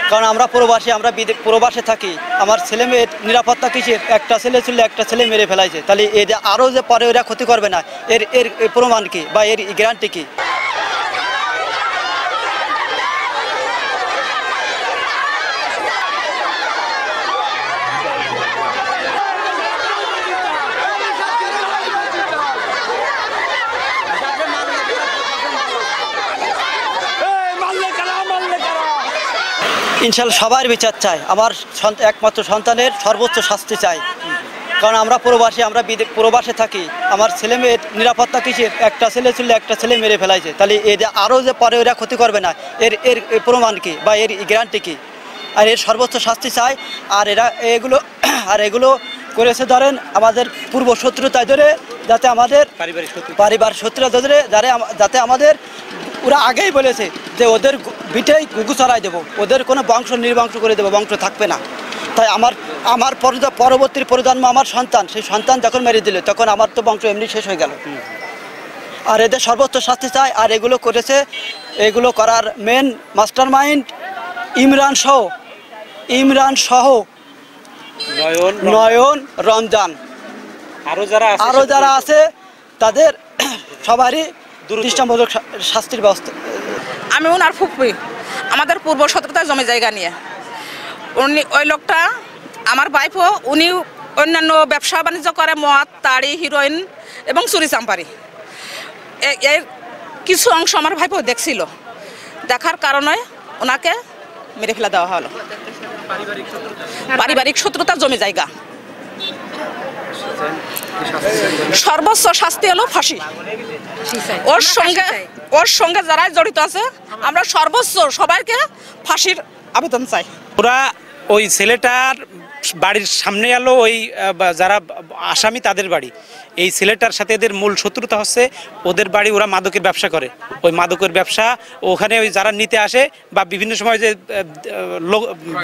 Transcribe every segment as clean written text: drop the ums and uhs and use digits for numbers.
কারণ আমরা প্রবাসী, আমরা প্রবাসে থাকি। আমার ছেলে মেয়ের নিরাপত্তা কিসের? একটা ছেলে ছিল, একটা ছেলে মেরে ফেলাইছে, তাহলে এদের আরও যে পরে ওরা ক্ষতি করবে না, এর এর প্রমাণ কি বা এর গ্যারান্টি কি? ইনশাল্লাহ সবার বিচার চাই, আমার একমাত্র সন্তানের সর্বোচ্চ শাস্তি চাই। কারণ আমরা প্রবাসী, আমরা প্রবাসে থাকি। আমার ছেলে মেয়ের নিরাপত্তা কিসের? একটা ছেলে ছিল, একটা ছেলে মেরে ফেলাইছে, তাহলে এদের আরও যে পরে ওরা ক্ষতি করবে না, এর এর প্রমাণ কি বা এর গ্যারান্টি কি? আর এর সর্বোচ্চ শাস্তি চাই। আর এগুলো করেছে ধরেন আমাদের পূর্ব শত্রুতায় ধরে, যাতে আমাদের পারিবারিক শত্রুতা ধরে যাতে আমাদের ওরা আগেই বলেছে যে ওদের বিটেই গুগু চড়াই দেবো, ওদের কোনো বংশ নির্বংশ করে দেবো, বংশ থাকবে না। তাই আমার পরবর্তী প্রজন্ম, আমার সন্তান, সেই সন্তান যখন মেরে দিল তখন আমার তো বংশ এমনি শেষ হয়ে গেল। আর এদের সর্বোচ্চ শাস্তি চাই। আর এগুলো করার মেন মাস্টার মাইন্ড ইমরান সহ নয়ন, রমজান, আরও যারা আছে তাদের সবারই দৃষ্টান্তমূলক শাস্তির ব্যবস্থা। আমি ওনার ফুপি, আমাদের পূর্ব শত্রুতা জমি জায়গা নিয়ে ওই লোকটা আমার ভাইপো, উনি অন্যান্য ব্যবসা বাণিজ্য করে, মদ, তাড়ি, হিরোইন এবং চুরি চাম্পারি। এর কিছু অংশ আমার ভাইপো দেখছিল, দেখার কারণে ওনাকে মেরে ফেলে দেওয়া হলো। পারিবারিক শত্রুতা জমি জায়গা, সর্বোচ্চ শাস্তি হলো ফাঁসি। ওর সঙ্গে যারা জড়িত আছে আমরা সর্বোচ্চ সবাইকে ফাঁসির আবেদন চাই। ওরা ওই ছেলেটার বাড়ির সামনে এলো, ওই যারা আসামি তাদের বাড়ি। এই ছেলেটার সাথে এদের মূল শত্রুতা হচ্ছে ওদের বাড়ি, ওরা মাদকের ব্যবসা করে। ওই মাদকের ব্যবসা ওখানে ওই যারা নিতে আসে বা বিভিন্ন সময় যে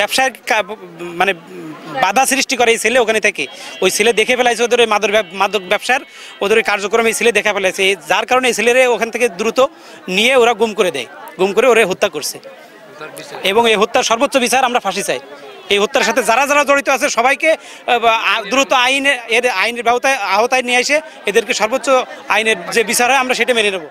ব্যবসায় মানে বাধা সৃষ্টি করে এই ছেলে ওখানে থেকে, ওই ছেলে দেখে ফেলাইছে ওদের ওই মাদক ব্যবসার, ওদের ওই কার্যক্রম এই ছেলে দেখে ফেলাইছে, যার কারণে এই ছেলেরে ওখান থেকে দ্রুত নিয়ে ওরা গুম করে দেয়, গুম করে ওরা হত্যা করছে। এবং এই হত্যার সর্বোচ্চ বিচার আমরা ফাঁসি চাই। এই হত্যার সাথে যারা জড়িত আছে সবাইকে দ্রুত আইনের আওতায় নিয়ে এসে এদেরকে সর্বোচ্চ আইনের যে বিচার হয় আমরা সেটা মেনে নেব।